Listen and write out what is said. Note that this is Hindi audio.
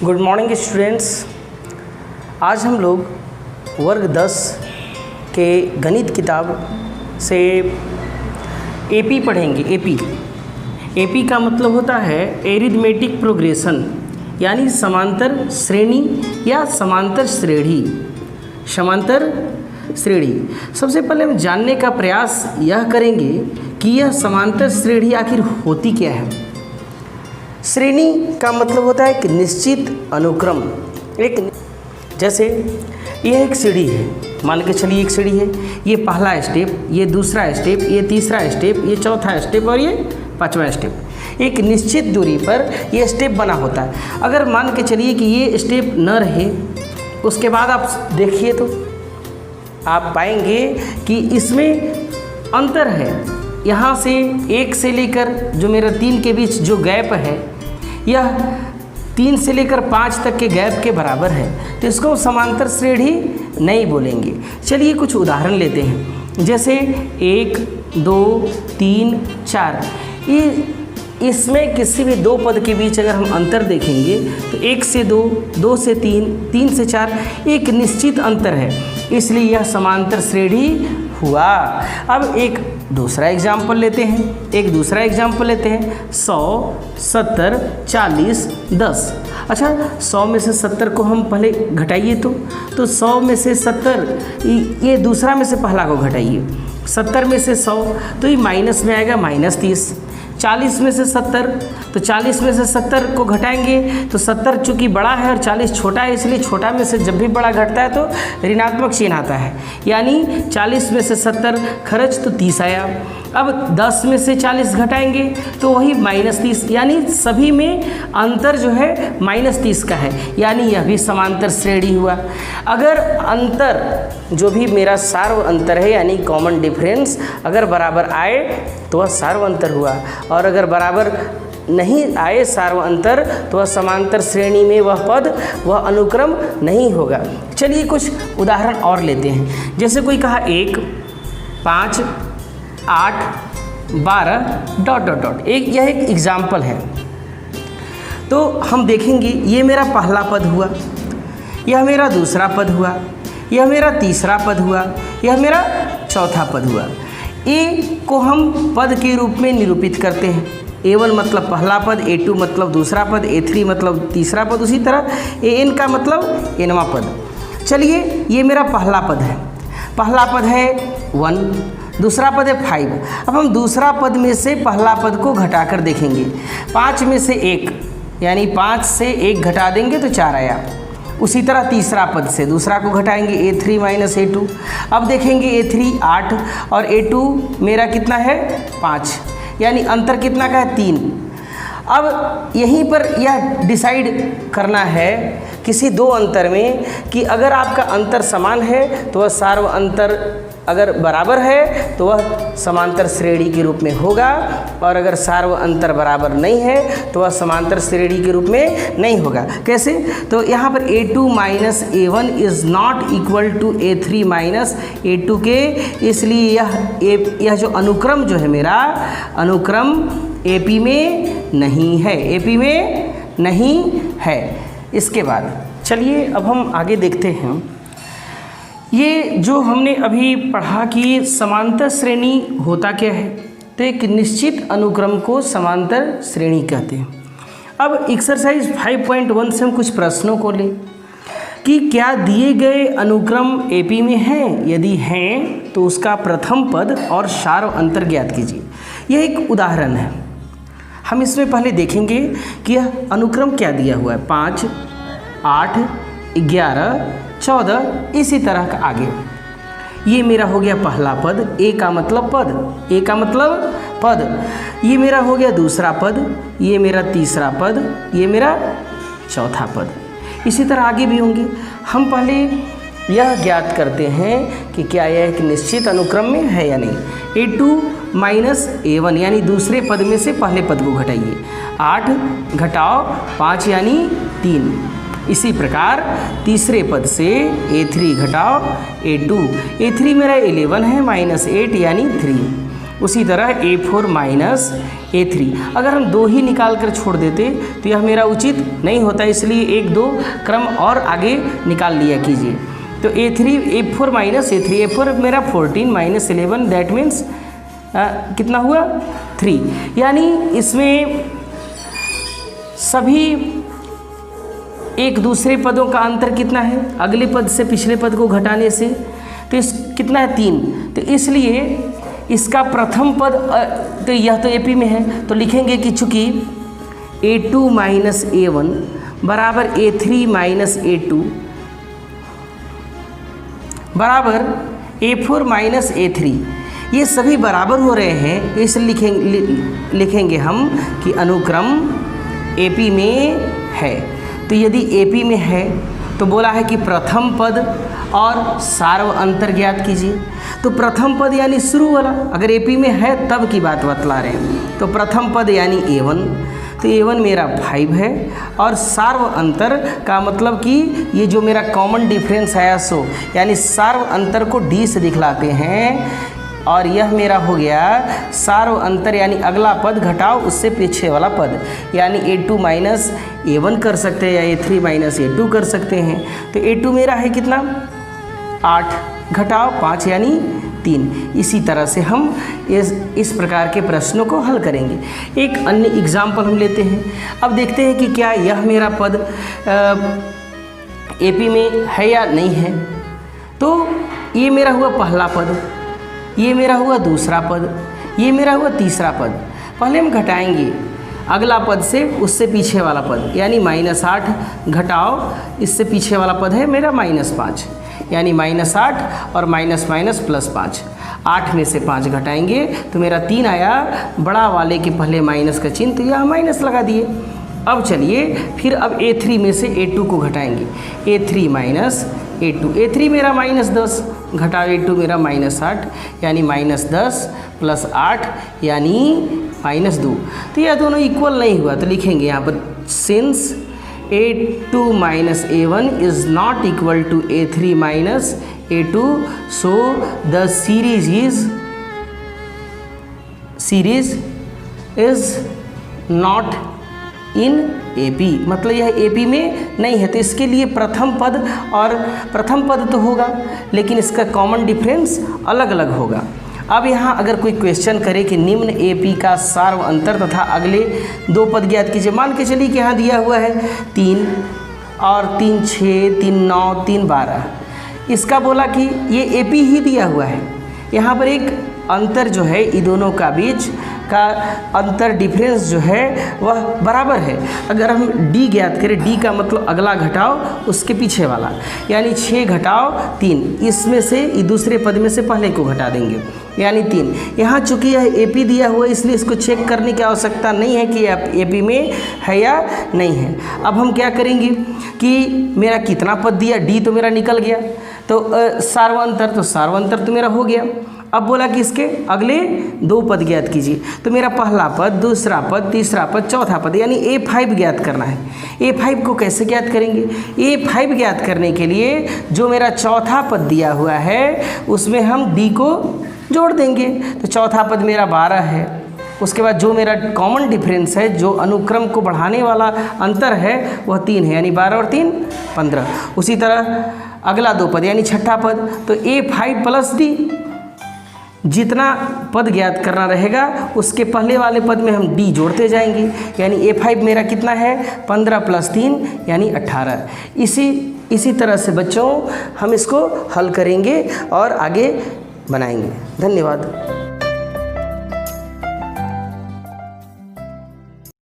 Good morning students. आज हम लोग वर्ग 10 के गणित किताब से एपी पढ़ेंगे। एपी का मतलब होता है एरिथमेटिक प्रोग्रेशन, यानी समांतर श्रेणी या समांतर श्रेणी। सबसे पहले हम जानने का प्रयास यह करेंगे कि यह समांतर श्रेणी आखिर होती क्या है। श्रेणी का मतलब होता है कि निश्चित अनुक्रम। जैसे यह एक सीढ़ी है, मान के चलिए एक सीढ़ी है, ये पहला स्टेप, ये दूसरा स्टेप, ये तीसरा स्टेप, ये चौथा स्टेप और ये पांचवा स्टेप। एक निश्चित दूरी पर ये स्टेप बना होता है। अगर मान के चलिए कि ये स्टेप न रहे, उसके बाद आप देखिए तो आप पाएंगे कि इसमें अंतर है। यहाँ से 1 से लेकर जो मेरा 3 के बीच जो गैप है, यह 3 से लेकर 5 तक के गैप के बराबर है, तो इसको समांतर श्रेणी नहीं बोलेंगे। चलिए कुछ उदाहरण लेते हैं। जैसे 1, 2, 3, 4, इसमें किसी भी दो पद के बीच अगर हम अंतर देखेंगे तो 1 से 2, 2 से 3, 3 से 4 एक निश्चित अंतर है, इसलिए यह समांतर श्रेणी हुआ। अब एक दूसरा एग्जाम्पल लेते हैं। 100, 70, 40, 10। अच्छा, 100 में से 70 को हम पहले घटाइए तो 100 में से 70, ये दूसरा में से पहला को घटाइए। 70 में से 100 तो ये माइनस में आएगा -30। 40 में से 70 तो 40 में से 70 को घटाएंगे तो 70 चूँकि बड़ा है और 40 छोटा है, इसलिए छोटा में से जब भी बड़ा घटता है तो ऋणात्मक चिन्ह आता है, यानी 40 में से 70 खर्च तो 30 आया। अब 10 में से 40 घटाएंगे तो वही -30, यानी सभी में अंतर जो है -30 का है, यानी यह भी समांतर श्रेणी हुआ। अगर अंतर जो भी मेरा सार्व अंतर है, यानी कॉमन डिफरेंस, अगर बराबर आए तो वह सार्व अंतर हुआ, और अगर बराबर नहीं आए सार्व अंतर तो वह समांतर श्रेणी में वह अनुक्रम नहीं होगा। चलिए कुछ उदाहरण और लेते हैं। जैसे कोई कहा 1, 5, 8, 12 ... यह एक एग्जाम्पल है। तो हम देखेंगे ये मेरा पहला पद हुआ, यह मेरा दूसरा पद हुआ, यह मेरा तीसरा पद हुआ, यह मेरा चौथा पद हुआ। ए को हम पद के रूप में निरूपित करते हैं। A1 मतलब पहला पद, A2 मतलब दूसरा पद, A3 मतलब तीसरा पद, उसी तरह AN का मतलब nवां पद। चलिए ये मेरा पहला पद है 1, दूसरा पद है 5। अब हम दूसरा पद में से पहला पद को घटाकर देखेंगे। 5 में से 1, यानी 5 से 1 घटा देंगे तो 4 आया। उसी तरह तीसरा पद से दूसरा को घटाएंगे, A3 - A2। अब देखेंगे A3 8 और A2 मेरा कितना है 5, यानी अंतर कितना का है 3। अब यहीं पर यह डिसाइड करना है किसी दो अंतर में कि अगर आपका अंतर समान है तो वह सार्व अंतर, अगर बराबर है तो वह समांतर श्रेणी के रूप में होगा, और अगर सार्व अंतर बराबर नहीं है तो वह समांतर श्रेणी के रूप में नहीं होगा। कैसे? तो यहाँ पर A2 - A1 is not equal to A3 - A2 के, इसलिए यह जो अनुक्रम जो है मेरा अनुक्रम AP में नहीं है। इसके बाद चलिए अब हम आगे देखते हैं। ये जो हमने अभी पढ़ा कि समांतर श्रेणी होता क्या है, तो एक निश्चित अनुक्रम को समांतर श्रेणी कहते हैं। अब एक्सरसाइज 5.1 से हम कुछ प्रश्नों को लें कि क्या दिए गए अनुक्रम AP में हैं, यदि हैं तो उसका प्रथम पद और सार्व अंतर ज्ञात कीजिए। यह एक उदाहरण है। हम इसमें पहले देखेंगे कि यह अनुक्रम क्या दिया हुआ है। 5, 8, 11, 14, इसी तरह का आगे। ये मेरा हो गया पहला पद, A का मतलब पद। ये मेरा हो गया दूसरा पद, ये मेरा तीसरा पद, ये मेरा चौथा पद। इसी तरह आगे भी होंगे। हम पहले यह ज्ञात करते हैं कि क्या यह एक निश्चित अनुक्रम में है या नहीं। A2 - A1, यानी दूसरे पद में से पहले पद को घटाइए। 8 घटाओ 5 यानी 3। इसी प्रकार तीसरे पद से A3 घटाओ A2। A3 मेरा 11 है -8 यानी 3। उसी तरह A4 माइनस A3, अगर हम 2 ही निकाल कर छोड़ देते तो यह मेरा उचित नहीं होता, इसलिए 1-2 क्रम और आगे निकाल लिया कीजिए। तो A4 माइनस A3, A4 मेरा 14 माइनस 11 दैट मीन्स कितना हुआ 3, यानी इसमें सभी एक दूसरे पदों का अंतर कितना है, अगले पद से पिछले पद को घटाने से, तो इस कितना है 3, तो इसलिए इसका प्रथम पद तो यह तो AP में है, तो लिखेंगे कि चूँकि A2 माइनस A1 बराबर A3 माइनस A2 बराबर A4 माइनस A3, ये सभी बराबर हो रहे हैं, इसलिए लिखेंगे हम कि अनुक्रम AP में है। तो यदि AP में है तो बोला है कि प्रथम पद और सार्व अंतर ज्ञात कीजिए। तो प्रथम पद यानी शुरू वाला, अगर AP में है तब की बात बतला रहे हैं। तो प्रथम पद यानी A1, तो A1 मेरा 5 है, और सार्व अंतर का मतलब कि ये जो मेरा कॉमन डिफरेंस आया सो, यानी सार्व अंतर को D से दिखलाते हैं, और यह मेरा हो गया सार्व अंतर, यानी अगला पद घटाओ उससे पीछे वाला पद, यानी A2 माइनस A1 कर सकते हैं या A3 माइनस A2 कर सकते हैं। तो A2 मेरा है कितना 8 घटाओ 5 यानी 3। इसी तरह से हम इस प्रकार के प्रश्नों को हल करेंगे। एक अन्य एग्जाम्पल हम लेते हैं। अब देखते हैं कि क्या यह मेरा पद AP में है या नहीं है। तो ये मेरा हुआ पहला पद, ये मेरा हुआ दूसरा पद, ये मेरा हुआ तीसरा पद। पहले हम घटाएंगे अगला पद से उससे पीछे वाला पद, यानी -8 घटाओ इससे पीछे वाला पद है मेरा -5, यानी -8 और माइनस माइनस +5। 8 में से 5 घटाएंगे तो मेरा 3 आया, बड़ा वाले के पहले माइनस का चिन्ह, तो यह माइनस लगा दिए। अब चलिए फिर अब A3 में से A2 को घटाएंगे, A3 माइनस A2, A3 मेरा -10 घटाओ A2 मेरा -8, यानी -10 + 8 यानी -2। तो यह दोनों इक्वल नहीं हुआ, तो लिखेंगे यहाँ पर since A2 minus A1 is not equal to A3 minus A2, so the series is not in AP, मतलब यह AP में नहीं है। तो इसके लिए प्रथम पद तो होगा, लेकिन इसका कॉमन डिफरेंस अलग अलग होगा। अब यहाँ अगर कोई क्वेश्चन करे कि निम्न AP का सार्व अंतर तथा अगले 2 पद ज्ञात कीजिए। मान के चलिए कि यहाँ दिया हुआ है 3 और 3 6, 3 9, 3 12। इसका बोला कि ये AP ही दिया हुआ है। यहाँ पर एक अंतर जो है इन दोनों का बीच का अंतर डिफरेंस जो है वह बराबर है। अगर हम D ज्ञात करें, D का मतलब अगला घटाओ उसके पीछे वाला, यानी 6 घटाओ 3, इसमें से दूसरे पद में से पहले को घटा देंगे, यानी 3। यहाँ चूँकि यह AP दिया हुआ है इसलिए इसको चेक करने की आवश्यकता नहीं है कि AP में है या नहीं है। अब हम क्या करेंगे कि मेरा कितना पद दिया, D तो मेरा निकल गया, तो सार्वंतर तो मेरा हो गया। अब बोला कि इसके अगले 2 पद ज्ञात कीजिए। तो मेरा पहला पद, दूसरा पद, तीसरा पद, चौथा पद, यानी A5 ज्ञात करना है। A5 को कैसे ज्ञात करेंगे? A5 ज्ञात करने के लिए जो मेरा चौथा पद दिया हुआ है उसमें हम D को जोड़ देंगे। तो चौथा पद मेरा 12 है। उसके बाद जो मेरा कॉमन डिफरेंस है, जो अनुक्रम को बढ़ाने वाला अंतर है, वह 3 है, यानी 12 और 3 15। उसी तरह अगला 2 पद यानी छठा पद, तो A5 + D, जितना पद ज्ञात करना रहेगा उसके पहले वाले पद में हम D जोड़ते जाएंगे, यानी A5 मेरा कितना है 15 + 3 यानी 18। इसी तरह से बच्चों हम इसको हल करेंगे और आगे बनाएंगे। धन्यवाद।